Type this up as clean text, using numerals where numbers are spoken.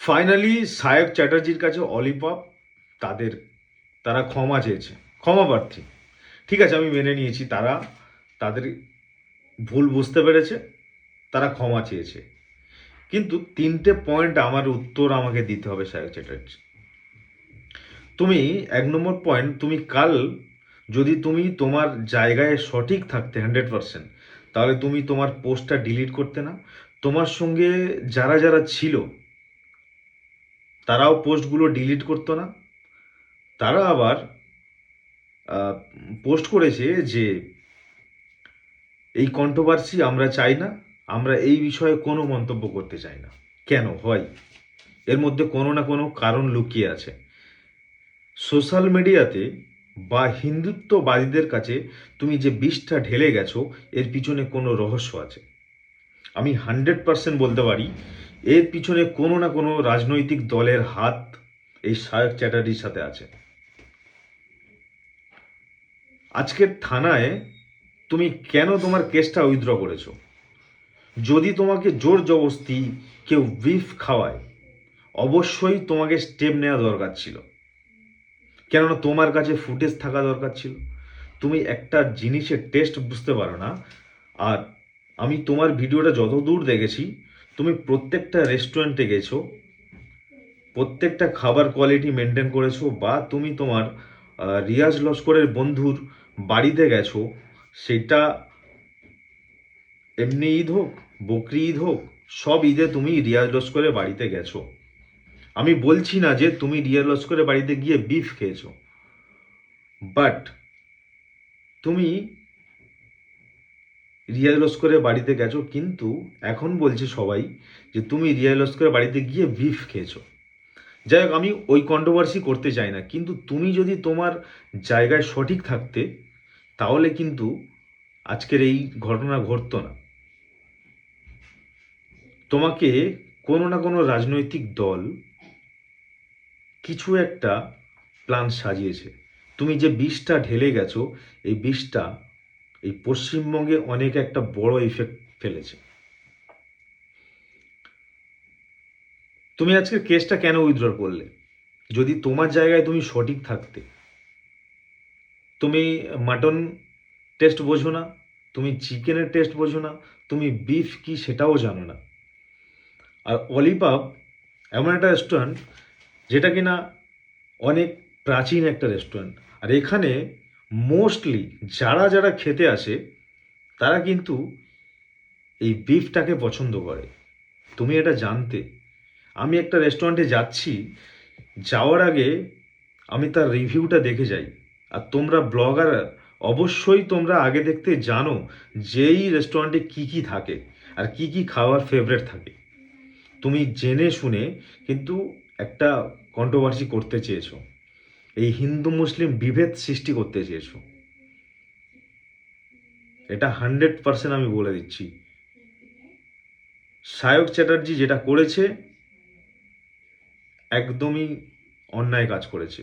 Finally Sayak চ্যাটার্জির কাছে Ollie Pope তারা ক্ষমা চেয়েছে, ক্ষমা প্রার্থী। ঠিক আছে, আমি মেনে নিয়েছি তারা তাদের ভুল বুঝতে পেরেছে, তারা ক্ষমা চেয়েছে। কিন্তু 3টে পয়েন্ট আমার উত্তর আমাকে দিতে হবে সায়ক চ্যাটার্জি। তুমি 1 নম্বর পয়েন্ট, তুমি কাল যদি তুমি তোমার জায়গায় সঠিক থাকতে 100%, তাহলে তুমি তোমার পোস্টটা ডিলিট করতে না। তোমার সঙ্গে যারা যারা ছিল তারাও পোস্টগুলো ডিলিট করতো না। তারা আবার পোস্ট করেছে যে এই কন্ট্রোভার্সি আমরা চাই না, আমরা এই বিষয়ে কোনো মন্তব্য করতে চাই না। কেন হয়? এর মধ্যে কোনো না কোনো কারণ লুকিয়ে আছে। সোশ্যাল মিডিয়াতে বা হিন্দুত্ববাদীদের কাছে তুমি যে বিষটা ঢেলে গেছো, এর পিছনে কোনো রহস্য আছে। আমি 100% বলতে পারি এর পিছনে কোনো না কোনো রাজনৈতিক দলের হাত এই সায়ক চ্যাটার্জির সাথে আছে। আজকের থানায় তুমি কেন তোমার কেসটা উইথড্র করেছো? যদি তোমাকে জোর জবরদস্তি কেউ বিফ খাওয়ায়, অবশ্যই তোমাকে স্টেপ নেওয়া দরকার ছিল, কেননা তোমার কাছে ফুটেজ থাকা দরকার ছিল। তুমি একটা জিনিসের টেস্ট বুঝতে পারো না। আর আমি তোমার ভিডিওটা যতদূর দেখেছি, তুমি প্রত্যেকটা রেস্টুরেন্টে গেছো, প্রত্যেকটা খাবার কোয়ালিটি মেনটেন করেছো, বা তুমি তোমার রিয়াজ লস্করের বন্ধুর বাড়িতে গেছো, সেটা এমনি ঈদ হোক, বকরি ঈদ হোক, সব ঈদে তুমি রিয়াজ লস্করের বাড়িতে গেছো। আমি বলছি না যে তুমি রিয়াজ লস্করের বাড়িতে গিয়ে বিফ খেয়েছো, বাট তুমি রিয়াজ লস্করের বাড়িতে গেছো, কিন্তু এখন বলছে সবাই যে তুমি রিয়াজ লস্করের বাড়িতে গিয়ে বিফ খেয়েছো। যাই হোক, আমি ওই কন্ট্রোভার্সি করতে চাই না, কিন্তু তুমি যদি তোমার জায়গায় সঠিক থাকতে, তাহলে কিন্তু আজকের এই ঘটনা ঘটতো না। তোমাকে কোনো না কোনো রাজনৈতিক দল কিছু একটা প্ল্যান সাজিয়েছে। তুমি যে বিষটা ঢেলে গেছো, এই বিষটা এই পশ্চিমবঙ্গে অনেক একটা বড় ইফেক্ট ফেলেছে। তুমি আজকে কেসটা কেন উইথড্র করলে? যদি তোমার জায়গায় তুমি সঠিক থাকতে, তুমি মাটন টেস্ট বোঝো না, তুমি চিকেনের টেস্ট বোঝো না, তুমি বিফ কি সেটাও জানো না। আর অলিপাব এমন একটা রেস্টুরেন্ট যেটা কিনা অনেক প্রাচীন একটা রেস্টুরেন্ট। আর এখানে মোস্টলি যারা যারা খেতে আসে, তারা কিন্তু এই বিফটাকে পছন্দ করে। তুমি এটা জানতে? আমি একটা রেস্টুরেন্টে যাচ্ছি, যাওয়ার আগে আমি তার রিভিউটা দেখে যাই। আর তোমরা ব্লগার, অবশ্যই তোমরা আগে দেখতে জানো যে এই রেস্টুরেন্টে কী কী থাকে আর কী কী খাওয়ার ফেভারেট থাকে। তুমি জেনে শুনে কিন্তু একটা কন্ট্রোভার্সি করতে চেয়েছো, এই হিন্দু মুসলিম বিভেদ সৃষ্টি করতে চেয়েছো। এটা 100% আমি বলে দিচ্ছি, সায়ক চ্যাটার্জি যেটা করেছে একদমই অন্যায় কাজ করেছে।